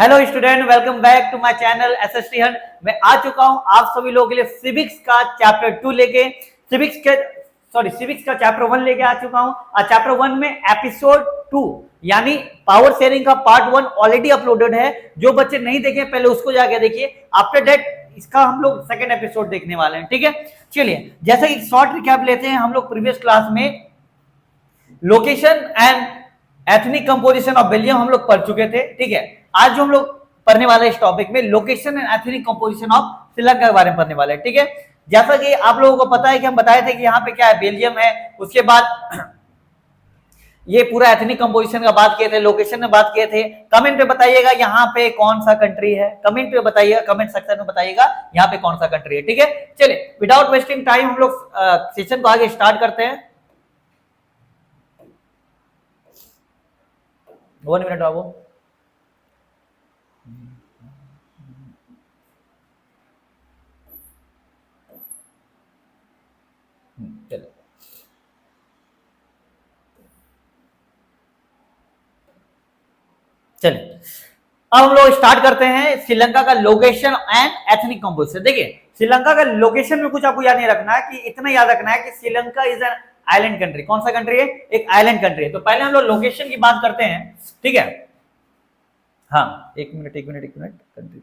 Hello student, welcome back to my channel SST Hunt. मैं आ चुका हूं आप सभी लोगों के लिए सिविक्स का चैप्टर 2 लेके सिविक्स का चैप्टर 1 लेके आ चुका हूं। और चैप्टर 1 में एपिसोड 2 यानी पावर शेयरिंग का पार्ट 1 ऑलरेडी अपलोडेड है। जो बच्चे नहीं देखे पहले उसको जाके देखिए। आफ्टर दैट इसका हम लोग सेकंड एपिसोड देखने वाले हैं। ठीक है, चलिए जैसे कि शॉर्ट रिकैप लेते हैं। हम लोग प्रीवियस क्लास में location and ethnic composition of Belgium हम लोग पढ़ चुके थे। ठीक है, आज जो हम लोग पढ़ने वाले इस टॉपिक में location and ethnic composition of Sri Lanka के बारे में पढ़ने वाले हैं। ठीक है, जैसा कि आप लोगों को पता है कि हम बताए थे कि यहाँ पे क्या है, बेल्जियम है। उसके बाद ये पूरा एथनिक कंपोजिशन का बात किए थे, लोकेशन में बात किए थे। कमेंट पे बताइएगा यहाँ पे कौन सा कंट्री है, कमेंट पे बताइएगा, कमेंट सेक्शन में बताइएगा यहाँ पे कौन सा कंट्री है। ठीक है, चलिए विदाउट वेस्टिंग टाइम हम लोग सेशन को आगे स्टार्ट करते हैं। 1 मिनट बाबू। चलिए अब हम लोग स्टार्ट करते हैं श्रीलंका का लोकेशन एंड एथनिक कंपोजिशन। देखिए श्रीलंका का लोकेशन में कुछ आपको याद नहीं रखना है, कि इतना याद रखना है कि Sri Lanka is an island country. कौन सा कंट्री है? एक आइलैंड कंट्री है। तो पहले हम लोग लोकेशन की बात करते हैं। ठीक है, हाँ एक मिनट कंट्री।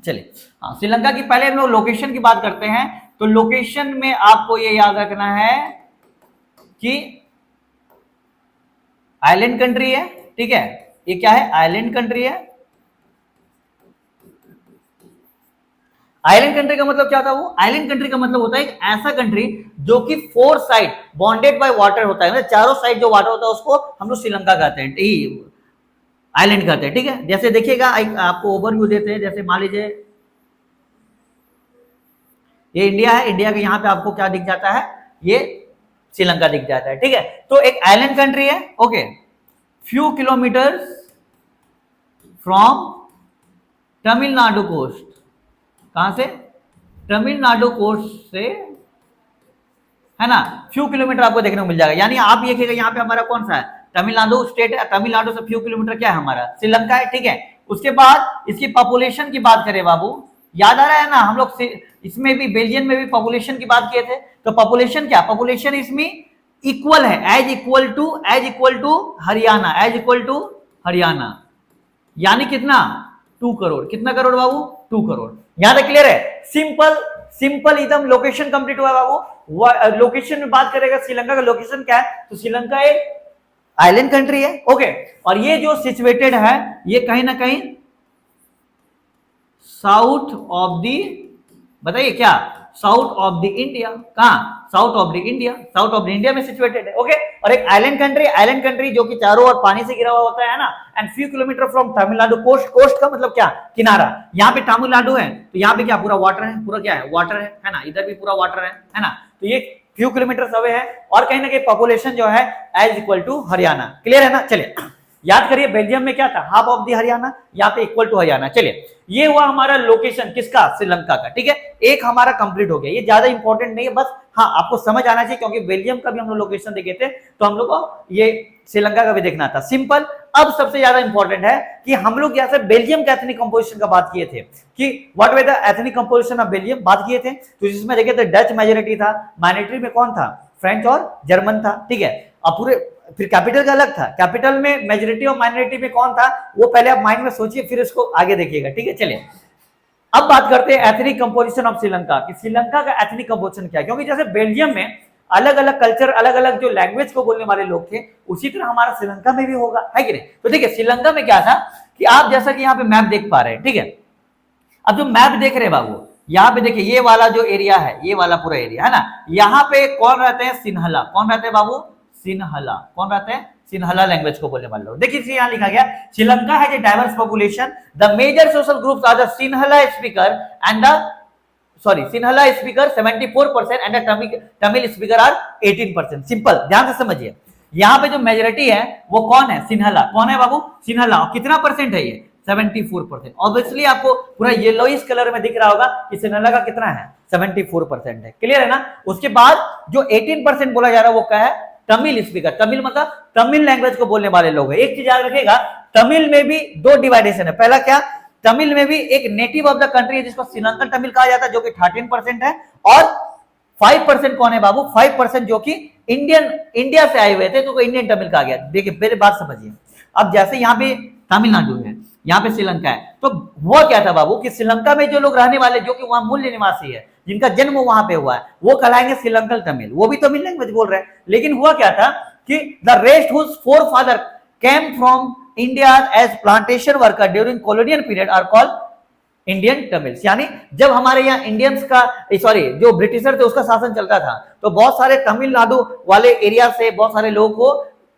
चलिए हाँ, श्रीलंका की पहले हम लोग लोकेशन की बात करते हैं। तो लोकेशन में आपको ये याद रखना है कि आइलैंड कंट्री है। ठीक है, ये क्या है? आइलैंड कंट्री है। आइलैंड कंट्री का मतलब क्या होता है? वो आइलैंड कंट्री का मतलब होता है एक ऐसा कंट्री जो कि 4 साइड बॉन्डेड बाय वाटर होता है। मतलब चारों साइड जो वाटर होता है उसको हम लोग श्रीलंका कहते हैं, आइलैंड कहते हैं। ठीक है, जैसे देखिएगा आपको ओवरव्यू देते हैं। जैसे मान लीजिए ये इंडिया है, इंडिया के यहाँ पे आपको क्या दिख जाता है? ये श्रीलंका दिख जाता है। ठीक है, तो एक आइलैंड कंट्री है। Okay, few kilometres from Tamil Nadu coast. कहां से? तमिलनाडु कोस्ट से, है ना, फ्यू किलोमीटर आपको देखने को मिल जाएगा। यानी आप ये देखिएगा यहाँ पे हमारा कौन सा है? तमिलनाडु स्टेट है। तमिलनाडु से फ्यू किलोमीटर क्या है? हमारा श्रीलंका है। ठीक है, उसके बाद इसकी पॉपुलेशन की बात करें बाबू, याद आ रहा है ना? हम लोग इसमें भी बेल्जियम में भी पॉपुलेशन की बात किए थे। तो पॉपुलेशन क्या? पॉपुलेशन इसमें इक्वल है, as equal to Haryana, as equal to Haryana. यानी कितना? 2 करोड़। कितना करोड़ बाबू? 2 करोड़। यहां तक क्लियर है? सिंपल एकदम लोकेशन कंप्लीट हुआ बाबू। लोकेशन में बात करेगा श्रीलंका का लोकेशन क्या है? तो श्रीलंका एक आइलैंड कंट्री है। ओके, और ये जो सिचुएटेड है ये कहीं ना कहीं साउथ ऑफ दी, बताइए क्या? South of the India. कहां? साउथ ऑफ द इंडिया में सिचुएटेड है। ओके, और एक आइलैंड कंट्री जो कि चारों ओर पानी से घिरा हुआ होता है ना। And few kilometre from Tamil Nadu coast. Coast का मतलब क्या? किनारा। यहाँ पे तमिलनाडु है तो यहाँ पे क्या? पूरा वाटर है। पूरा क्या है? वाटर है ना। इधर भी पूरा वाटर है ना। तो ये फ्यू किलोमीटर अवे है। और कहीं ना कहीं पॉपुलेशन जो है as equal to Haryana. Clear है ना? चलिए याद करिए, बेल्जियम में क्या था? हाफ ऑफ दी हरियाणा, यहाँ पे इक्वल टू हरियाणा। चलिए ये हुआ हमारा लोकेशन किसका? श्रीलंका का। ठीक है, एक हमारा कंप्लीट हो गया। ये ज्यादा इंपॉर्टेंट नहीं है, बस हाँ आपको समझ आना चाहिए, क्योंकि बेल्जियम का भी हम लोग लोकेशन देखे थे तो हम लोग को ये श्रीलंका का भी देखना था। सिंपल। अब सबसे ज्यादा इंपॉर्टेंट है कि हम लोग यहाँ से बेल्जियम के एथनिक कंपोजिशन का बात किए थे कि what way the ethnic composition of Belgium बात किए थे। तो जिसमें देखे थे डच मेजोरिटी था, माइनॉरिटी में कौन था? फ्रेंच और जर्मन था। ठीक है, अब पूरे फिर कैपिटल का अलग था। कैपिटल में मेजोरिटी और माइनॉरिटी में कौन था वो पहले आप माइंड में सोचिए, फिर इसको आगे देखिएगा। ठीक है, चलिए अब बात करते हैं एथनिक कंपोजिशन ऑफ श्रीलंका कि श्रीलंका का एथनिक कंपोजिशन क्या है। क्योंकि जैसे बेल्जियम में अलग अलग कल्चर, अलग अलग जो लैंग्वेज को बोलने वाले लोग थे, उसी तरह हमारा श्रीलंका में भी होगा, है कि नहीं? तो देखिए श्रीलंका में क्या था कि आप जैसा कि यहाँ पे मैप देख पा रहे हैं। ठीक है, अब जो मैप देख रहे हैं बाबू, यहाँ पे देखिए ये वाला जो एरिया है, ये वाला पूरा एरिया है ना, यहाँ पे कौन रहते हैं? सिन्हला। कौन रहते हैं बाबू? सिन्हला। कौन रहते हैं? सिन्हला लैंग्वेज को बोलने वाले लोग। देखिए यहाँ लिखा गया, Sri Lanka has a diverse population, the major social groups are the Sinhala speaker and Sinhala speaker 74% and Tamil speaker are 18%। Simple, ध्यान से समझिए। यहाँ पे जो मेजोरिटी है वो कौन है? सिन्हला। कौन है बाबू? सिन्हला। कितना परसेंट है ये? 74%। ऑब्वियसली आपको पूरा येलोइश कलर में दिख रहा होगा कि सिन्हला का कितना है? 74% है। क्लियर है ना? उसके बाद जो 18% बोला जा रहा है वो क्या है? तमिल स्पीकर। तमिल मतलब तमिल लैंग्वेज को बोलने वाले लोग हैं। एक चीज याद रखिएगा, तमिल में भी 2 डिवाइडेशन है। पहला क्या? तमिल में भी एक नेटिव ऑफ द कंट्री है जिसको श्रीलंकन तमिल कहा जाता है, जो कि 13% है। और 5% कौन है बाबू? 5% जो कि इंडिया से आए हुए थे, तो इंडियन तमिल कहा गया। देखिए मेरी बात समझिए, अब जैसे यहाँ पे तमिलनाडु है, यहाँ पे श्रीलंका है, तो हुआ क्या था बाबू कि श्रीलंका में जो लोग रहने वाले, जो कि वहां मूल निवासी है, जिनका जन्म वहां पे हुआ है, वो कहलाएंगे श्रीलंकन तमिल, वो भी तमिल लैंग्वेज बोल रहे हैं। लेकिन हुआ क्या था कि the rest whose forefather came from India as plantation worker during colonial period are called Indian Tamils. यानी जब हमारे यहाँ इंडियंस का, सॉरी, जो ब्रिटिशर थे उसका शासन चलता था, तो बहुत सारे तमिलनाडु वाले एरिया से बहुत सारे लोगों को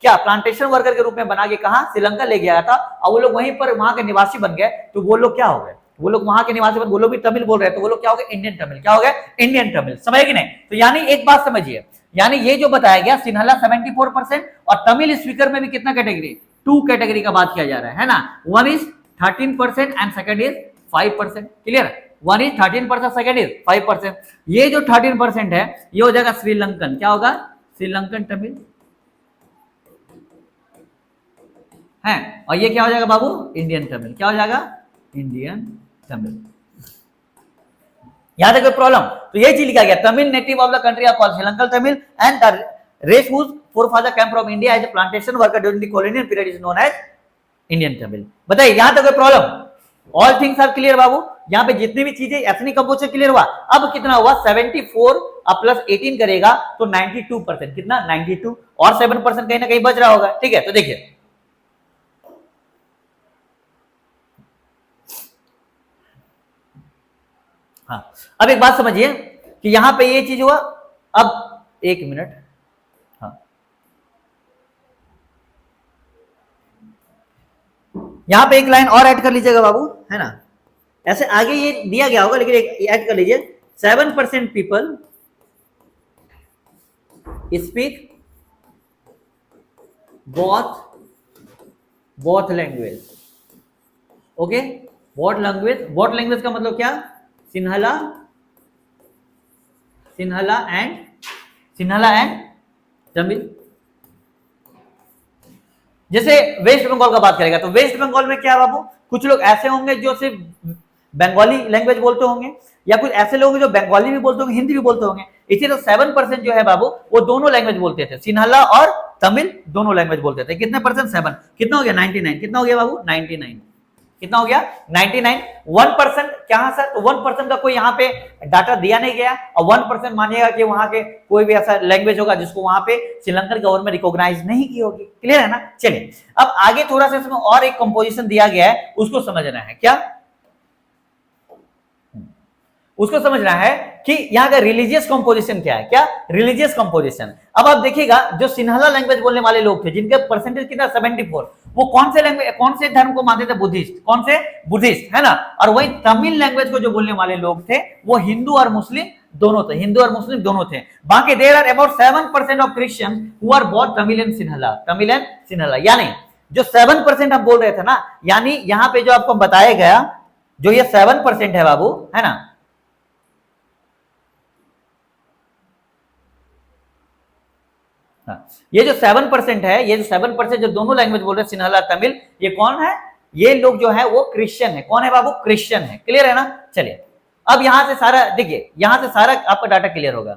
क्या प्लांटेशन वर्कर के रूप में बना के कहा श्रीलंका ले गया था, और वो लोग वहीं पर वहां के निवासी बन गए। तो वो लोग क्या हो गए? वो लोग वहां के निवासी बन, वो लोग भी तमिल बोल रहे हैं, तो वो लोग क्या हो गए? इंडियन तमिल। क्या हो गए? इंडियन तमिल। समझे कि नहीं? तो यानी एक बात समझिए, यानी ये जो बताया गया सिन्हाला 74% और तमिल स्पीकर में भी कितना कैटेगरी? 2 कैटेगरी का बात किया जा रहा है ना। One is 13% and second is 5%। Clear? One is 13%, second is 5%। ये जो 13% है ये हो जाएगा श्रीलंकन। क्या होगा? श्रीलंकन तमिल है। और ये क्या हो जाएगा बाबू? इंडियन तमिल। क्या हो जाएगा? इंडियन तमिल। यहां तक कोई प्रॉब्लम? तो ये चीज लिखा गया, Tamil native of the country are called Sri Lankan Tamil and the race whose forefather came from India as a plantation worker during the colonial period is known as Indian Tamil. बताइए यहां तक कोई problem? All things are clear बाबू। यहां पे जितनी भी चीजें एथनिक कंपोजिशन क्लियर हुआ। अब कितना हुआ? 74 अब प्लस 18 करेगा तो 92%। कितना? 92। और 7% कहीं ना कहीं बच रहा होगा। ठीक है, तो देखिए हाँ, अब एक बात समझिए कि यहां पे ये चीज हुआ। अब एक मिनट, हाँ, यहां पे एक लाइन और ऐड कर लीजिएगा बाबू, है ना। ऐसे आगे ये दिया गया होगा लेकिन एक ऐड कर लीजिए, 7% people speak both language. Okay, both language का मतलब क्या? सिन्हाला एंड तमिल। जैसे वेस्ट बंगाल का बात करेगा तो वेस्ट बंगाल में क्या है बाबू? कुछ लोग ऐसे होंगे जो सिर्फ बंगाली लैंग्वेज बोलते होंगे, या कुछ ऐसे लोग जो बंगाली भी बोलते होंगे, हिंदी भी बोलते होंगे। इसी तो 7% जो है बाबू वो दोनों लैंग्वेज बोलते थे, सिन्हाला और तमिल दोनों लैंग्वेज बोलते थे। कितने परसेंट? 7। कितना हो गया? 99। कितना हो गया बाबू? 99। कितना हो गया? 99। 1% क्या सर? तो 1% का कोई यहाँ पे डाटा दिया नहीं गया, और 1% मानिएगा कि वहां के कोई भी ऐसा लैंग्वेज होगा जिसको वहां पे श्रीलंकन गवर्नमेंट रिकॉग्नाइज नहीं की होगी। क्लियर है ना? चलिए अब आगे थोड़ा सा इसमें और एक कंपोजिशन दिया गया है, उसको समझना है। क्या उसको समझना है कि यहाँ का रिलीजियस कंपोजिशन क्या है। क्या? Religious composition. अब आप देखिएगा जो सिन्हाला लैंग्वेज बोलने वाले लोग थे जिनके परसेंटेज कितना? 74, वो कौन से लैंग्वेज, कौन से धर्म को मानते थे? बुद्धिस्ट। कौन से? बुद्धिस्ट, है ना। और वही तमिल लैंग्वेज को जो बोलने वाले लोग थे वो हिंदू और मुस्लिम दोनों थे। हिंदू और मुस्लिम दोनों थे। बाकी there are about 7% of Christian who are both Tamil and Sinhala. यानी जो 7% आप बोल रहे थे ना, यानी यहाँ पे जो आपको बताया गया जो ये 7% है बाबू, है ना, ये जो 7% है, ये जो 7% जो दोनों लैंग्वेज बोल रहे हैं सिन्हाला तमिल, ये कौन है? ये लोग जो है वो क्रिश्चियन है। कौन है बाबू? क्रिश्चियन है। क्लियर है ना? चलिए अब यहां से सारा देखिए, यहां से सारा आपका डाटा क्लियर होगा।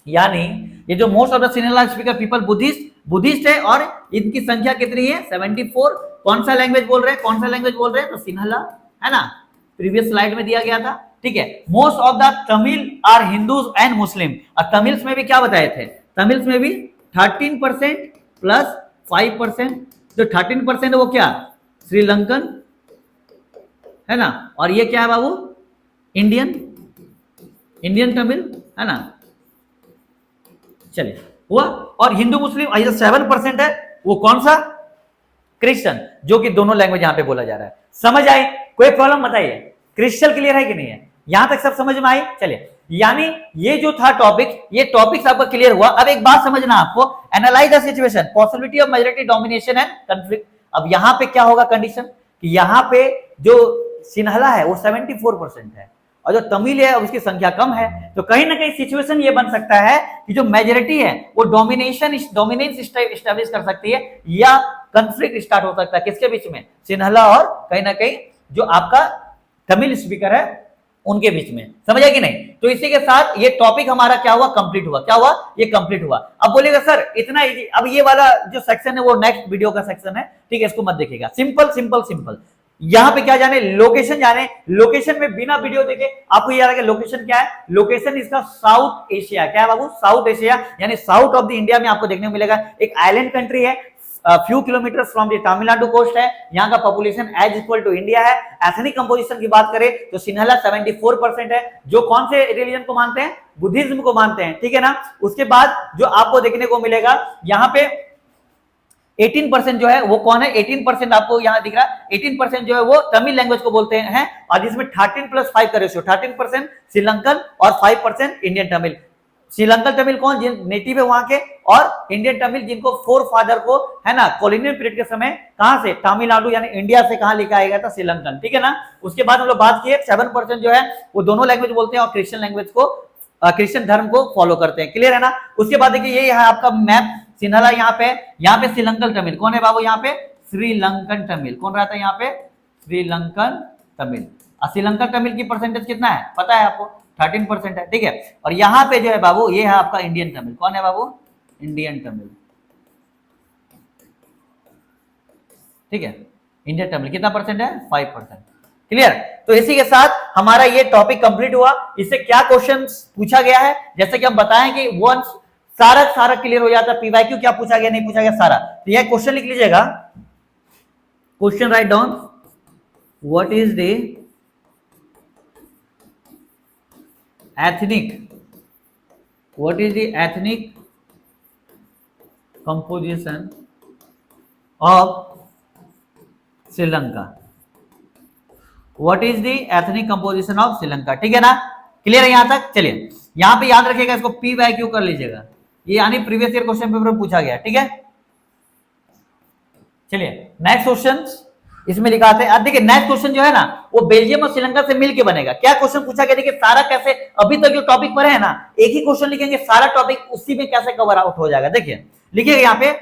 यानी ये जो most of the Sinhala speaker people Buddhist है, और इनकी संख्या कितनी है? 74। कौन सा लैंग्वेज बोल रहे हैं? कौन सा लैंग्वेज बोल रहे हैं? तो सिन्हाला, है ना, प्रीवियस स्लाइड में दिया गया था। ठीक है, most of the Tamil are Hindus and Muslim. और तमिल्स में भी क्या बताए थे? तमिल्स में भी 13% प्लस 5%। जो 13% है वो क्या? श्रीलंकन, है ना। और ये क्या है बाबू? इंडियन तमिल, है ना। चलिए हुआ। और हिंदू मुस्लिम 7% है, वो कौन सा? क्रिश्चियन, जो कि दोनों लैंग्वेज यहां पे बोला जा रहा है। समझ आई? कोई प्रॉब्लम बताइए? क्रिस्टल क्लियर है कि नहीं है? यहां तक सब समझ में आई? चलिए, यानी ये जो था टॉपिक, ये टॉपिक आपका क्लियर हुआ। अब एक बात समझना आपको, analyse the situation, possibility of majority domination and conflict. अब यहां पे क्या होगा कंडीशन कि यहां पे जो सिन्हाला है वो 74% है, और जो तमिल है उसकी संख्या कम है। तो कहीं ना कहीं सिचुएशन ये बन सकता है कि जो मेजॉरिटी है वो डोमिनेंस एस्टैब्लिश कर सकती है, या कंफ्लिक्ट स्टार्ट हो सकता है किसके बीच में? सिन्हाला और कहीं ना कहीं जो आपका तमिल स्पीकर है उनके बीच में, समझा कि नहीं। तो इसी के साथ ये टॉपिक हमारा क्या हुआ, कंप्लीट हुआ। क्या हुआ, ये कंप्लीट हुआ। अब बोलेगा सर इतना इजी, अब ये वाला जो सेक्शन है वो नेक्स्ट वीडियो का सेक्शन है, ठीक है, इसको मत देखिएगा। सिंपल सिंपल सिंपल, यहां पे क्या जाने, लोकेशन जाने। लोकेशन में बिना वीडियो देखे आपको ये याद है लोकेशन क्या है, लोकेशन इसका साउथ एशिया। क्या है बाबू, साउथ एशिया, यानी साउथ ऑफ द इंडिया में आपको देखने को मिलेगा। एक आइलैंड कंट्री है, few kilometre from the Tamil Nadu coast है, यहाँ का population as equal to India है। एथनिक कंपोजिशन की बात करें तो सिन्हला 74% है, जो कौन से रिलीजन को मानते हैं, बुद्धिज्म को मानते हैं, ठीक है ना। उसके बाद जो आपको देखने को मिलेगा यहाँ पे 18% जो है वो कौन है, 18% आपको यहाँ दिख रहा है, 18% जो है वो तमिल लैंग्वेज को बोलते हैं, और जिसमें 13+5 का रेशियो, 13% श्रीलंकन और 5% इंडियन तमिल। श्रीलंकन तमिल कौन, जिन नेटिव है वहां के, और इंडियन तमिल जिनको फोर फादर को है ना कॉलोनियल पीरियड के समय कहां से, तमिलनाडु यानी इंडिया से कहां लेकर आया गया था, श्रीलंकन, ठीक है ना। उसके बाद हम लोग बात किए 7% जो है वो दोनों लैंग्वेज बोलते हैं और क्रिश्चियन लैंग्वेज को, क्रिश्चियन धर्म को फॉलो करते हैं, क्लियर है ना। उसके बाद देखिए ये है आपका मैप, सिन्हला यहाँ पे श्रीलंकन तमिल कौन है बाबू, यहाँ पे श्रीलंकन तमिल कौन रहता है, यहाँ पे श्रीलंकन तमिल। और श्रीलंकन तमिल की परसेंटेज कितना है पता है आपको, 13% है, ठीक है। और यहाँ पे जो है बाबू ये है आपका इंडियन तमिल, कौन है बाबू, इंडियन तमिल, ठीक है। इंडियन तमिल कितना परसेंट है, 5%, क्लियर। तो इसी के साथ हमारा ये टॉपिक कंप्लीट हुआ। इससे क्या क्वेश्चन पूछा गया है, जैसे कि हम बताएं कि वंस सारा क्लियर हो जाता है, पीवाईक्यू क्या पूछा गया नहीं पूछा गया सारा। तो यह क्वेश्चन लिख लीजिएगा, question write down, what is the ethnic composition of Sri Lanka, what is the ethnic composition of Sri Lanka, ठीक है ना, क्लियर है यहां तक। चलिए यहां पे याद रखिएगा, इसको PYQ कर लीजिएगा, ये यानी प्रीवियस ईयर क्वेश्चन पेपर में पूछा गया, ठीक है। चलिए नेक्स्ट क्वेश्चन इसमें दिखाते हैं। अब देखिए नेक्स्ट क्वेश्चन जो है ना वो बेल्जियम और श्रीलंका से मिलके बनेगा। क्या क्वेश्चन पूछा गया, देखिए सारा कैसे, अभी तक जो टॉपिक पर है ना एक ही क्वेश्चन लिखेंगे, सारा टॉपिक उसी में कैसे कवर आउट हो जाएगा। देखिए लिखिएगा यहाँ पे,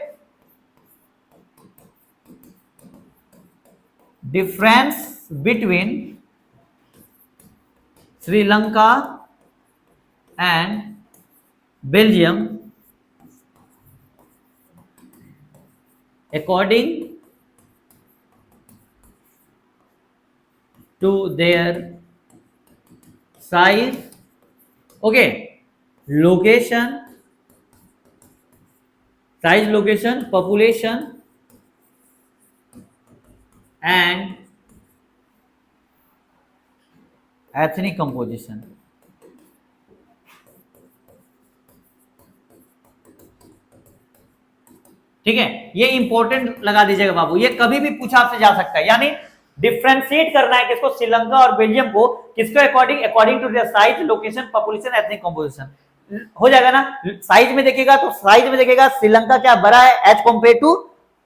difference between Sri Lanka and Belgium according to their size, okay, location, size, location, population and ethnic composition। ठीक है, ये इंपॉर्टेंट लगा दीजिएगा बाबू, ये कभी भी पूछा आपसे जा सकता है। यानी डिफरेंशिएट करना है किसको, श्रीलंका और बेल्जियम को, किसके according to their size, location, population, ethnic composition. हो जाएगा ना। साइज में देखिएगा तो साइज में देखिएगा श्रीलंका क्या बड़ा है as compare to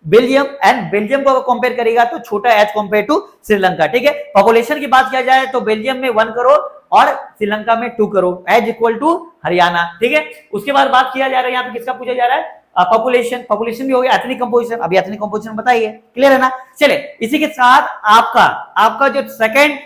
Belgium, and Belgium को कंपेयर करेगा तो छोटा एज कंपेयर टू श्रीलंका, ठीक है। पॉपुलेशन की बात किया जाए तो बेल्जियम में 1 करोड़ और श्रीलंका में 2 crore as equal to Haryana, ठीक है। उसके बाद बात किया जा रहा है यहाँ पे किसका पूछा जा रहा है, पॉपुलेशन भी हो गया, एथनिक कंपोजिशन, अभी एथनिक कंपोजिशन बताइए, क्लियर है ना। चलिए इसी के साथ आपका जो सेकंड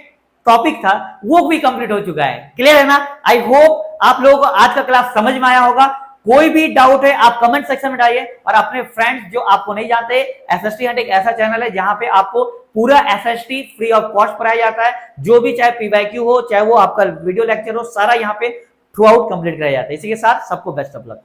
टॉपिक था वो भी कंप्लीट हो चुका है, क्लियर है ना। आई होप आप लोगों को आज का क्लास समझ में आया होगा। कोई भी डाउट है आप कमेंट सेक्शन में डालिए, और अपने फ्रेंड्स जो आपको नहीं जानते, एसएसटी हंट एक ऐसा चैनल है जहां पे आपको पूरा एसएसटी फ्री ऑफ कॉस्ट पढ़ाया जाता है, जो भी चाहे पीवाईक्यू हो चाहे वो आपका वीडियो लेक्चर हो, सारा यहाँ पे थ्रू आउट कंप्लीट कराया जाता है। इसी के साथ सबको बेस्ट ऑफ लक।